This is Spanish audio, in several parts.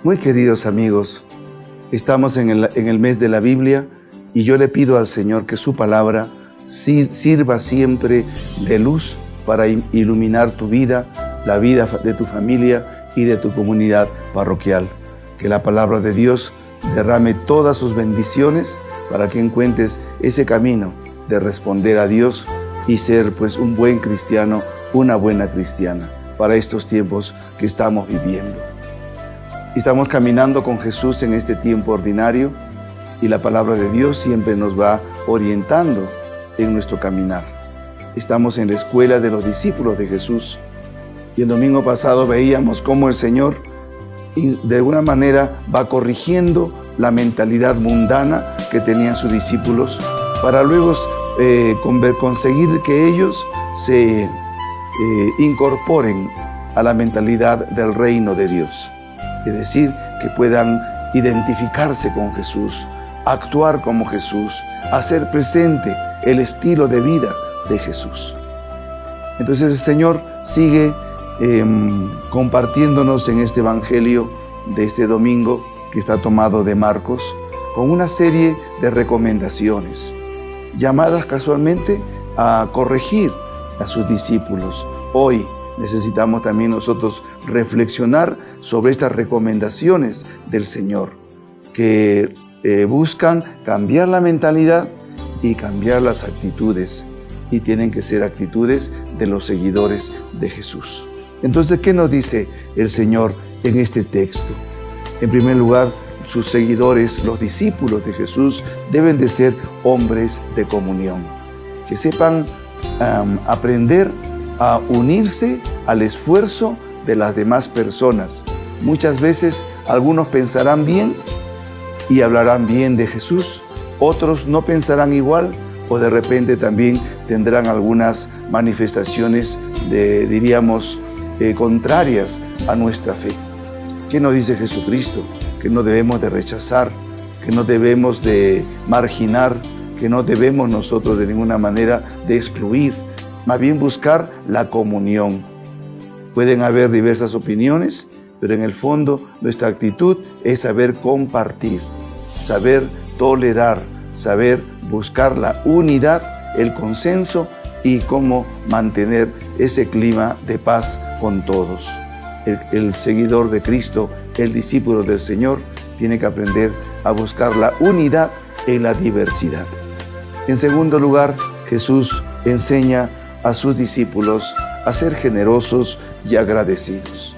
Muy queridos amigos, estamos en el mes de la Biblia y yo le pido al Señor que su palabra sirva siempre de luz para iluminar tu vida, la vida de tu familia y de tu comunidad parroquial. Que la palabra de Dios derrame todas sus bendiciones para que encuentres ese camino de responder a Dios y ser pues un buen cristiano, una buena cristiana para estos tiempos que estamos viviendo. Estamos caminando con Jesús en este tiempo ordinario y la palabra de Dios siempre nos va orientando en nuestro caminar. Estamos en la escuela de los discípulos de Jesús y el domingo pasado veíamos cómo el Señor de alguna manera va corrigiendo la mentalidad mundana que tenían sus discípulos para luego conseguir que ellos se incorporen a la mentalidad del reino de Dios. Es decir, que puedan identificarse con Jesús, actuar como Jesús, hacer presente el estilo de vida de Jesús. Entonces el Señor sigue compartiéndonos en este Evangelio de este domingo, que está tomado de Marcos, con una serie de recomendaciones, llamadas casualmente a corregir a sus discípulos. Hoy necesitamos también nosotros reflexionar sobre estas recomendaciones del Señor, que buscan cambiar la mentalidad y cambiar las actitudes, y tienen que ser actitudes de los seguidores de Jesús. Entonces, ¿qué nos dice el Señor en este texto? En primer lugar, sus seguidores, los discípulos de Jesús, deben de ser hombres de comunión, que sepan aprender a unirse al esfuerzo de las demás personas. Muchas veces algunos pensarán bien y hablarán bien de Jesús, otros no pensarán igual o de repente también tendrán algunas manifestaciones contrarias a nuestra fe. ¿Qué nos dice Jesucristo? Que no debemos de rechazar, que no debemos de marginar, que no debemos nosotros de ninguna manera de excluir, más bien buscar la comunión. Pueden haber diversas opiniones, pero en el fondo nuestra actitud es saber compartir, saber tolerar, saber buscar la unidad, el consenso y cómo mantener ese clima de paz con todos. El seguidor de Cristo, el discípulo del Señor, tiene que aprender a buscar la unidad en la diversidad. En segundo lugar, Jesús enseña a sus discípulos a ser generosos y agradecidos.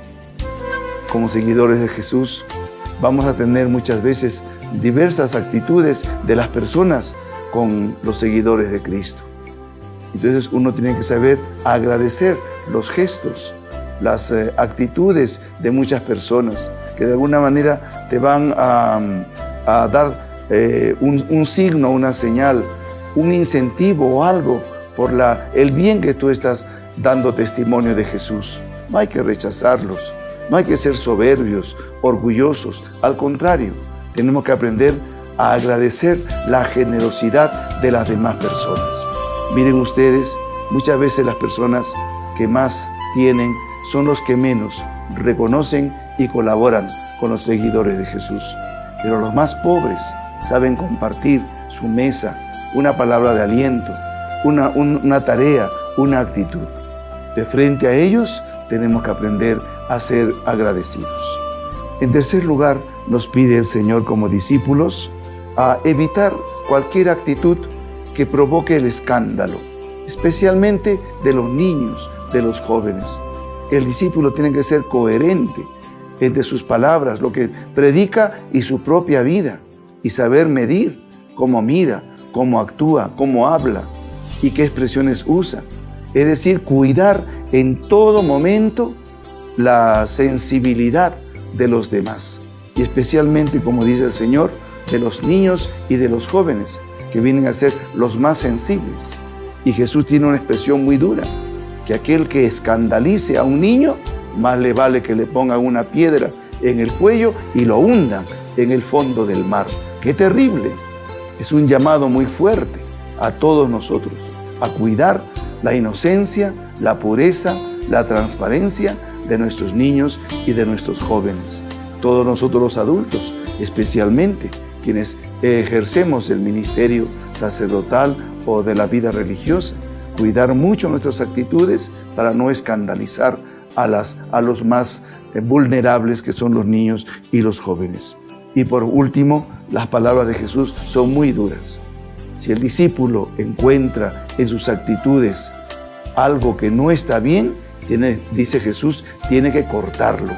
Como seguidores de Jesús, vamos a tener muchas veces diversas actitudes de las personas con los seguidores de Cristo. Entonces uno tiene que saber agradecer los gestos, las actitudes de muchas personas que de alguna manera te van a dar un signo, una señal, un incentivo o algo por el bien que tú estás dando testimonio de Jesús. No hay que rechazarlos, no hay que ser soberbios, orgullosos. Al contrario, tenemos que aprender a agradecer la generosidad de las demás personas. Miren ustedes, muchas veces las personas que más tienen son los que menos reconocen y colaboran con los seguidores de Jesús. Pero los más pobres saben compartir su mesa, una palabra de aliento, una tarea, una actitud. De frente a ellos tenemos que aprender a ser agradecidos. En tercer lugar, nos pide el Señor como discípulos a evitar cualquier actitud que provoque el escándalo, especialmente de los niños, de los jóvenes. El discípulo tiene que ser coherente entre sus palabras, lo que predica y su propia vida, y saber medir cómo mira, cómo actúa, cómo habla y qué expresiones usa. Es decir, cuidar en todo momento la sensibilidad de los demás, y especialmente, como dice el Señor, de los niños y de los jóvenes, que vienen a ser los más sensibles. Y Jesús tiene una expresión muy dura, que aquel que escandalice a un niño, más le vale que le pongan una piedra en el cuello y lo hundan en el fondo del mar. ¡Qué terrible! Es un llamado muy fuerte a todos nosotros, a cuidar la inocencia, la pureza, la transparencia de nuestros niños y de nuestros jóvenes. todos nosotros los adultos, especialmente quienes ejercemos el ministerio sacerdotal o de la vida religiosa, cuidar mucho nuestras actitudes para no escandalizar a los más vulnerables, que son los niños y los jóvenes. Y por último, las palabras de Jesús son muy duras. Si el discípulo encuentra en sus actitudes algo que no está bien, dice Jesús, tiene que cortarlo,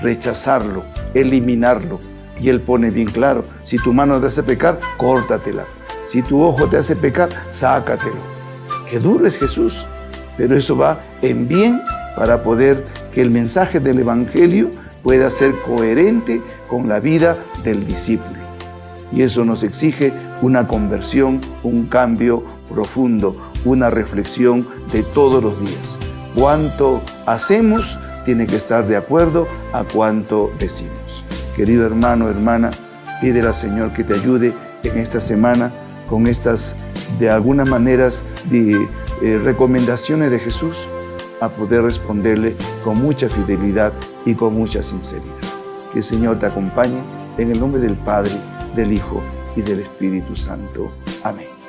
rechazarlo, eliminarlo. Y Él pone bien claro, si tu mano te hace pecar, córtatela. Si tu ojo te hace pecar, sácatelo. Qué duro es Jesús, pero eso va en bien para poder que el mensaje del Evangelio pueda ser coherente con la vida del discípulo. Y eso nos exige una conversión, un cambio profundo, una reflexión de todos los días. Cuánto hacemos tiene que estar de acuerdo a cuánto decimos. Querido hermano, hermana, pídele al Señor que te ayude en esta semana con estas, de algunas maneras, recomendaciones de Jesús, a poder responderle con mucha fidelidad y con mucha sinceridad. Que el Señor te acompañe en el nombre del Padre, del Hijo y del Espíritu Santo. Amén.